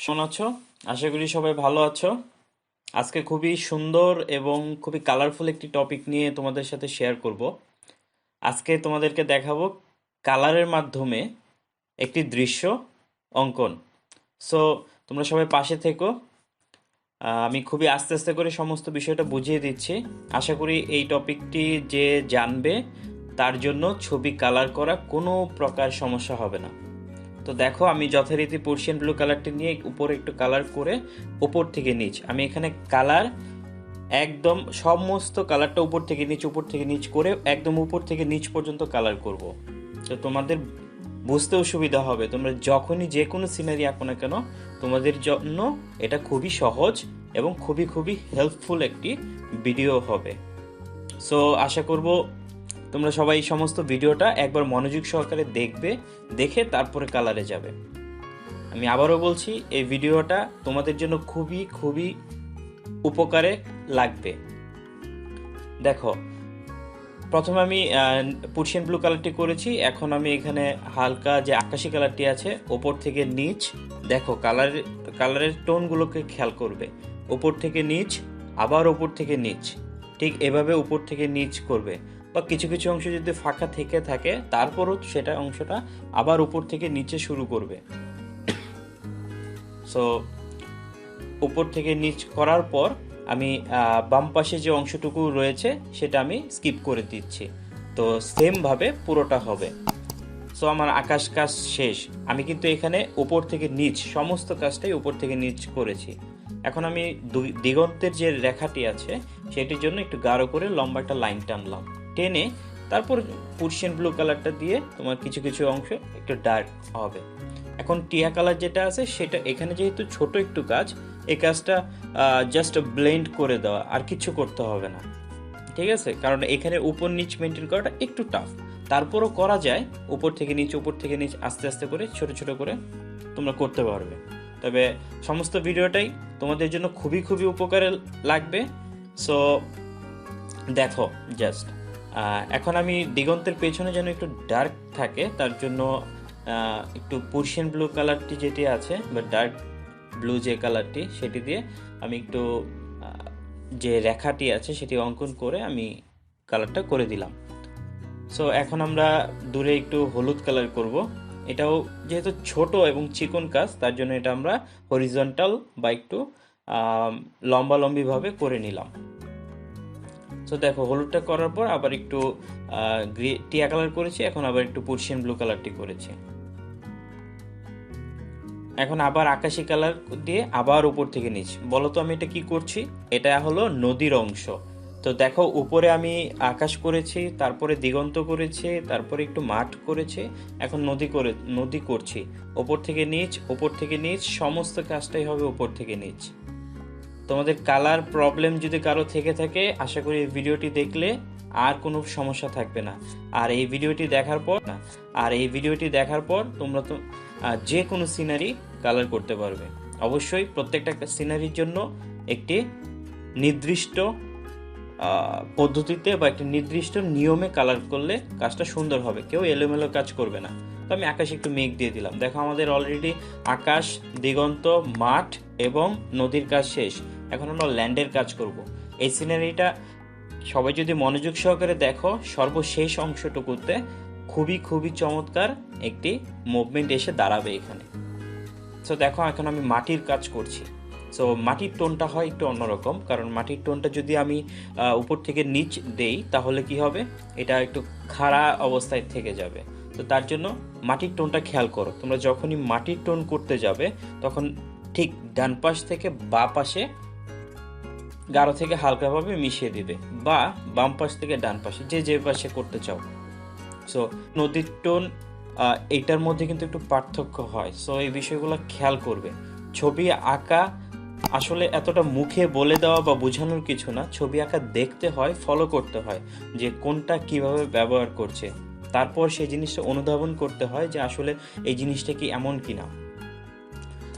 কেমন আছো? আশা করি সবাই ভালো আছো। আজকে খুবই সুন্দর এবং খুবই কালারফুল একটি টপিক নিয়ে তোমাদের সাথে শেয়ার করব। আজকে তোমাদেরকে দেখাবো কালারের মাধ্যমে একটি দৃশ্য অঙ্কন। সো তোমরা সবাই পাশে থেকো। আমি খুবই আস্তে আস্তে করে সমস্ত বিষয়টা বুঝিয়ে দিচ্ছি। আশা করি এই টপিকটি যে জানবে তার জন্য ছবি কালার করা কোনো প্রকার সমস্যা হবে না। তো দেখো, আমি যথারীতি পার্সিয়ান ব্লু কালারটি নিয়ে উপরে একটু কালার করে উপর থেকে নিচ, আমি এখানে কালার একদম সমস্ত কালারটা উপর থেকে নিচ করে একদম উপর থেকে নিচ পর্যন্ত কালার করব। তো তোমাদের বুঝতেও সুবিধা হবে, তোমরা যখনই যে কোনো সিনারি আঁকো না কেন তোমাদের জন্য এটা খুবই সহজ এবং খুবই খুবই হেল্পফুল একটি ভিডিও হবে। সো আশা করব তোমরা সবাই সমস্ত ভিডিওটা একবার মনোযোগ সহকারে দেখবে, দেখে তারপরে কালারে যাবে। আমি আবারও বলছি, এই ভিডিওটা তোমাদের জন্য খুবই খুবই উপকারে লাগবে। দেখো, প্রথমে আমি পার্সিয়ান ব্লু কালারটি করেছি। এখন আমি এখানে হালকা যে আকাশি কালারটি আছে ওপর থেকে নিচ, দেখো কালারের টোনগুলোকে খেয়াল করবে। ওপর থেকে নিচ, আবার ওপর থেকে নিচ, ঠিক এভাবে উপর থেকে নিচ করবে। বা কিছু কিছু অংশ যদি ফাঁকা থেকে থাকে তারপরও সেটা অংশটা আবার উপর থেকে নিচে শুরু করবে। সো উপর থেকে নিচ করার পর আমি বাম পাশে যে অংশটুকু রয়েছে সেটা আমি স্কিপ করে দিচ্ছি। তো সেমভাবে পুরোটা হবে। সো আমার আকাশ কাজ শেষ। আমি কিন্তু এখানে উপর থেকে নিচ সমস্ত কাজটাই উপর থেকে নিচ করেছি। এখন আমি দিগন্তের যে রেখাটি আছে সেটির জন্য একটু গাঢ় করে লম্বা একটা লাইন টানলাম। টেনে তারপর পার্সিয়ান ব্লু কালারটা দিয়ে তোমার কিছু কিছু অংশ একটু ডার্ক হবে। এখন টিয়া কালার যেটা আছে সেটা এখানে যেহেতু ছোট একটু কাজ, এই কাজটা জাস্ট ব্লেন্ড করে দেওয়া, আর কিছু করতে হবে না। ঠিক আছে, কারণ এখানে উপর নিচ মেনটেন করাটা একটু টাফ, তারপরও করা যায়। উপর থেকে নিচ আস্তে আস্তে করে ছোট ছোট করে তোমরা করতে পারবে। তবে সমস্ত ভিডিওটাই তোমাদের জন্য খুবই খুবই উপকারে লাগবে। সো দেখো জাস্ট, এখন আমি দিগন্তের পেছনে যেন একটু ডার্ক থাকে তার জন্য একটু পার্সিয়ান ব্লু কালারটি যেটি আছে বা ডার্ক ব্লু যে কালারটি সেটি দিয়ে আমি একটু যে রেখাটি আছে সেটি অঙ্কন করে আমি কালারটা করে দিলাম। সো এখন আমরা দূরে একটু হলুদ কালার করব। এটাও যেহেতু ছোট এবং চিকন কাজ তার জন্য এটা আমরা হরিজন্টাল বা একটু লম্বালম্বিভাবে করে নিলাম। সো দেখো, হলুদটা করার পর আবার একটু টিয়া কালার করেছি, এখন আবার একটু পার্সিয়ান ব্লু কালারটি করেছি। এখন আবার আকাশি কালার দিয়ে আবার উপর থেকে নিচ। বলো তো আমি এটা কি করছি? এটা হলো নদীর অংশ। তো দেখো, উপরে আমি আকাশ করেছি, তারপরে দিগন্ত করেছি, তারপরে একটু মাঠ করেছি, এখন নদী করছি। উপর থেকে নিচ সমস্ত কাজটাই হবে উপর থেকে নিচ। তোমাদের কালার প্রবলেম যদি কারো থেকে থাকে আশা করি এই ভিডিওটি দেখলে আর কোনো সমস্যা থাকবে না। আর এই ভিডিওটি দেখার পর তোমরা তো যে কোনো সিনারি কালার করতে পারবে। অবশ্যই প্রত্যেকটা সিনারির জন্য একটি নির্দিষ্ট পদ্ধতিতে বা একটি নির্দিষ্ট নিয়মে কালার করলে কাজটা সুন্দর হবে, কেউ এলোমেলো কাজ করবে না। তো আমি আকাশে একটু মেঘ দিয়ে দিলাম। দেখো, আমাদের অলরেডি আকাশ, দিগন্ত, মাঠ এবং নদীর কাজ শেষ। এখন আমরা ল্যান্ডের কাজ করব। এই সিনারিটা সবাই যদি মনোযোগ সহকারে দেখো, সর্বশেষ অংশটুকুতে খুবই খুবই চমৎকার একটি মুভমেন্ট এসে দাঁড়াবে এখানে। সো দেখো, এখন আমি মাটির কাজ করছি। সো মাটির টোনটা হয় একটু অন্যরকম, কারণ মাটির টোনটা যদি আমি উপর থেকে নিচ দেই তাহলে কি হবে, এটা একটু খাড়া অবস্থায় থেকে যাবে। তো তার জন্য মাটির টোনটা খেয়াল করো। তোমরা যখনই মাটির টোন করতে যাবে তখন ঠিক ডান পাশ থেকে বা পাশে গাঢ় থেকে হালকাভাবে মিশিয়ে দিবে, বা বাম পাশ থেকে ডান পাশে, যে পাশে করতে চাও। সো নদীর টোন এইটার মধ্যে কিন্তু একটু পার্থক্য হয়। সো এই বিষয়গুলো খেয়াল করবে। ছবি আঁকা আসলে এতটা মুখে বলে দেওয়া বা বোঝানোর কিছু না। ছবি আঁকা দেখতে হয়, ফলো করতে হয় যে কোনটা কিভাবে ব্যবহার করছে, তারপর সেই জিনিসটা অনুধাবন করতে হয় যে আসলে এই জিনিসটা কি এমন কিনা।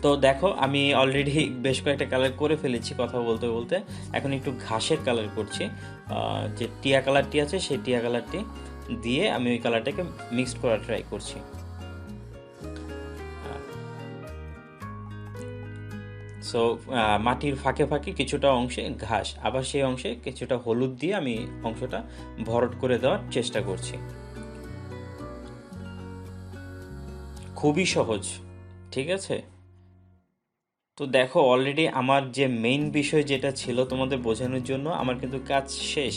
তো দেখো, আমি অলরেডি বেশ কয়েকটা কালার করে ফেলেছি কথা বলতে বলতে। এখন একটু ঘাসের কালার করছি। যে টিয়া কালারটি আছে সেই টিয়া কালারটি দিয়ে আমি ওই কালারটাকে মিক্সড করার ট্রাই করছি। সো মাটির ফাঁকে ফাঁকে কিছুটা অংশে ঘাস, আবার সেই অংশে কিছুটা হলুদ দিয়ে আমি অংশটা ভরট করে দেওয়ার চেষ্টা করছি। খুবই সহজ, ঠিক আছে। তো দেখো অলরেডি আমার যে মেইন বিষয় যেটা ছিল তোমাদের বোঝানোর জন্য, আমার কিন্তু কাজ শেষ,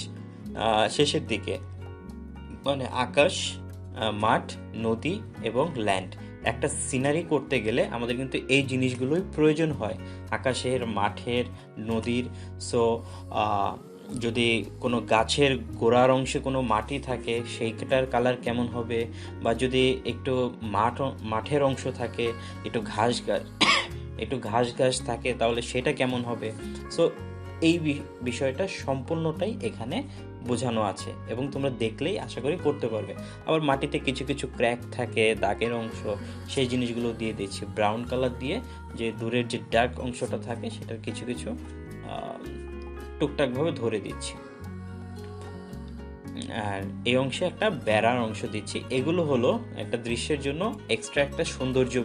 শেষের দিকে। মানে আকাশ, মাঠ, নদী এবং ল্যান্ড, একটা সিনারি করতে গেলে আমাদের কিন্তু এই জিনিসগুলোই প্রয়োজন হয়, আকাশের, মাঠের, নদীর। সো যদি কোনো গাছের গোড়ার অংশে কোনো মাটি থাকে সেইটার কালার কেমন হবে, বা যদি একটু মাঠের অংশ থাকে, একটু ঘাস ঘাস একটু ঘাস ঘাস থাকে, তাহলে সেটা কেমন হবে। সো এই বিষয়টা সম্পূর্ণটাই এখানে বোঝানো আছে, এবং তোমরা দেখলেই আশা করি করতে পারবে। আবার মাটিতে কিছু কিছু ক্র্যাক থাকে, দাগের অংশ, সেই জিনিসগুলো দিয়ে দিচ্ছি ব্রাউন কালার দিয়ে, যে দূরের যে ডার্ক অংশটা থাকে সেটার কিছু কিছু টুকটাকভাবে ধরে দিচ্ছি। আর এই অংশে একটা বেড়ার অংশ দিচ্ছি। এগুলো হলো একটা দৃশ্যের জন্য এক্সট্রা একটা সৌন্দর্য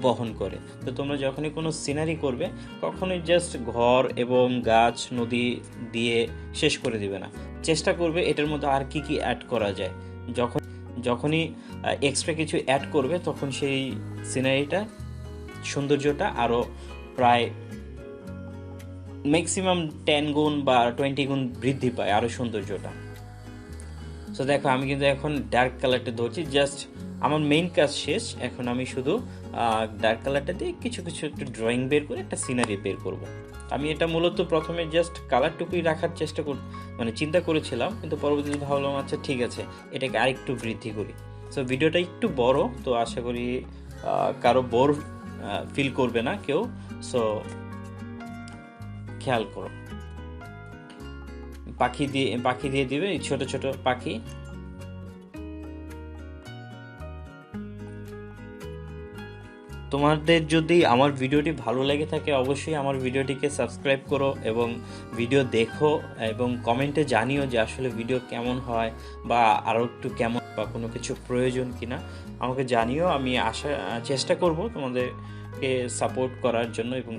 বহন করে। তো তোমরা যখনই কোনো সিনারি করবে, কখনোই জাস্ট ঘর এবং গাছ, নদী দিয়ে শেষ করে দিবে না, চেষ্টা করবে এটার মধ্যে আর কি কি অ্যাড করা যায়। যখনই এক্সট্রা কিছু অ্যাড করবে, তখন সেই সিনারিটা সৌন্দর্যটা আরও প্রায় ম্যাক্সিমাম 10 গুণ বা 20 গুণ বৃদ্ধি পায় আরও সৌন্দর্যটা। সো দেখো আমি কিন্তু এখন ডার্ক কালারটা ধরছি, জাস্ট আমার মেইন কাজ শেষ। এখন আমি শুধু ডার্ক কালারটা দিয়ে কিছু কিছু একটু ড্রয়িং বের করে একটা সিনারি বের করব। আমি এটা মূলত প্রথমে জাস্ট কালারটুকুই রাখার মানে চিন্তা করেছিলাম, কিন্তু পরবর্তীতে ভাবলাম আচ্ছা ঠিক আছে, এটাকে আরেকটু বৃদ্ধি করি। সো ভিডিওটা একটু বড়, তো আশা করি কারো বোর ফিল করবে না কেউ। সো খেয়াল করো, পাখি দিয়ে দিবে, ছোট ছোট পাখি। তোমাদের যদি আমার ভিডিওটি ভালো লেগে থাকে, অবশ্যই আমার ভিডিওটিকে সাবস্ক্রাইব করো এবং ভিডিও দেখো, এবং কমেন্টে জানিও যে আসলে ভিডিও কেমন হয়, বা আরও একটু কেমন, বা কোনো কিছু প্রয়োজন কিনা আমাকে জানিও। আমি চেষ্টা করব তোমাদেরকে সাপোর্ট করার জন্য এবং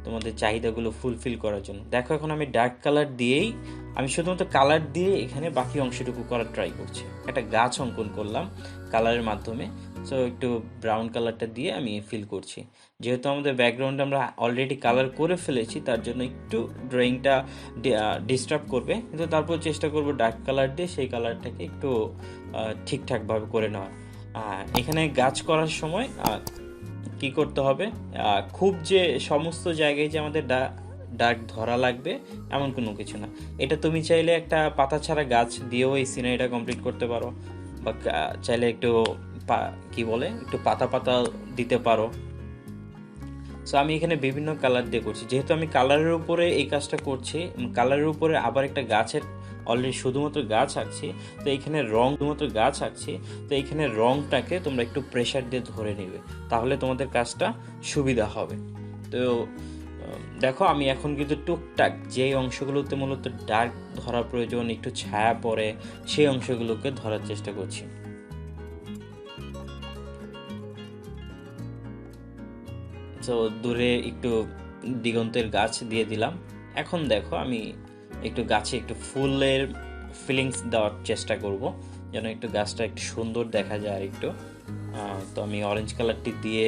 তোমাদের চাহিদাগুলো ফুলফিল করার জন্য। দেখো এখন আমি ডার্ক কালার দিয়েই, আমি শুধুমাত্র কালার দিয়ে এখানে বাকি অংশটুকু করার ট্রাই করছি। একটা গাছ অঙ্কন করলাম কালারের মাধ্যমে। সো একটু ব্রাউন কালারটা দিয়ে আমি ফিল করছি। যেহেতু আমাদের ব্যাকগ্রাউন্ডে আমরা অলরেডি কালার করে ফেলেছি, তার জন্য একটু ড্রয়িংটা ডিস্টার্ব করবে, কিন্তু তারপর চেষ্টা করব ডার্ক কালার দিয়ে সেই কালারটাকে একটু ঠিকঠাকভাবে করে নেওয়া। এখানে গাছ করার সময় কি করতে হবে, খুব যে সমস্ত জায়গায় যে আমাদের ডার্ক ধরা লাগবে এমন কোনো কিছু না। এটা তুমি চাইলে একটা পাতা ছাড়া গাছ দিয়েও এই সিনারিটা কমপ্লিট করতে পারো, বা চাইলে একটু একটু পাতা পাতা দিতে পারো। সো আমি এখানে বিভিন্ন কালার দিয়ে করছি, যেহেতু আমি কালারের উপরে এই কাজটা করছি, কালারের উপরে আবার একটা গাছের অলরেডি শুধুমাত্র গাছ আঁকছি, তো এইখানে তো এইখানে রংটাকে তোমরা একটু প্রেশার দিয়ে ধরে নেবে, তাহলে তোমাদের কাজটা সুবিধা হবে। তো দেখো আমি এখন কিন্তু টুকটাক যে অংশগুলোতে মূলত ডার্ক ধরা প্রয়োজন, একটু ছায়া পড়ে, সেই অংশগুলোকে ধরার চেষ্টা করছি। তো দূরে একটু দিগন্তের গাছ দিয়ে দিলাম। এখন দেখো আমি একটু গাছে একটু ফুলের ফিলিংস দেওয়ার চেষ্টা করব, যেন একটু গাছটা একটু সুন্দর দেখা যায় আর একটু। তো আমি অরেঞ্জ কালারটি দিয়ে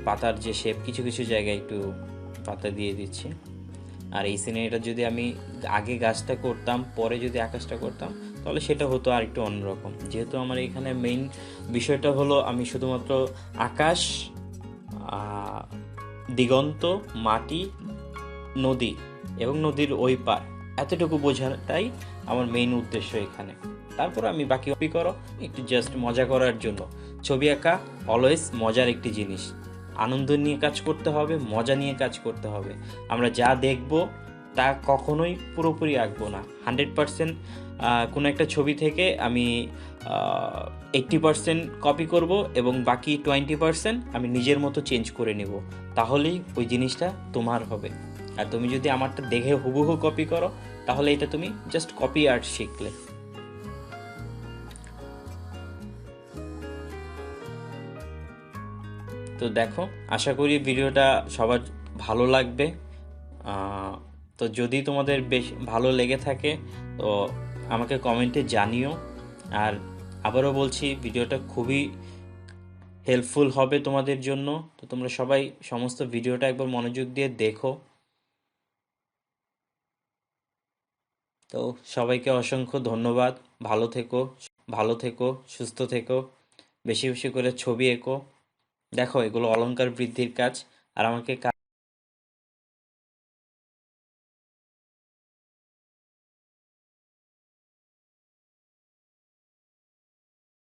পাতার যে শেপ, কিছু কিছু জায়গায় একটু পাতা দিয়ে দিচ্ছি। আর এই সিনারিটা যদি আমি আগে গাছটা করতাম, পরে যদি আকাশটা করতাম, তাহলে সেটা হতো আর একটু অন্যরকম। যেহেতু আমার এখানে মেইন বিষয়টা হলো আমি শুধুমাত্র আকাশ, দিগন্ত, মাটি, নদী এবং নদীর ওই পার, এতটুকু বোঝাটাই আমার মেইন উদ্দেশ্য এখানে। তারপর আমি বাকি কপি করো একটু জাস্ট মজা করার জন্য। ছবি আঁকা অলওয়েজ মজার একটি জিনিস, আনন্দ নিয়ে কাজ করতে হবে, মজা নিয়ে কাজ করতে হবে। আমরা যা দেখব তা কখনোই পুরোপুরি আঁকবো না। 100% কোনো একটা ছবি থেকে আমি 80% কপি করব এবং বাকি 20% আমি নিজের মতো চেঞ্জ করে নেব, তাহলেই ওই জিনিসটা তোমার হবে। আর তুমি যদি আমারটা দেখে হুবহু কপি করো, তাহলে এটা তুমি জাস্ট কপি আর্ট শিখলে। তো দেখো আশা করি ভিডিওটা সবার ভালো লাগবে। আহ, তো যদি তোমাদের বেশ ভালো লেগে থাকে তো আমাকে কমেন্টে জানিও। আর আবারও বলছি, ভিডিওটা খুবই হেল্পফুল হবে তোমাদের জন্য। তো তোমরা সবাই সমস্ত ভিডিওটা একবার মনোযোগ দিয়ে দেখো। তো সবাইকে অসংখ্য ধন্যবাদ। ভালো থেকো, ভালো থেকো, সুস্থ থেকো। বেশি বেশি করে ছবি এঁকো। দেখো, এগুলো অলংকার বৃদ্ধির কাজ। আর আমাকে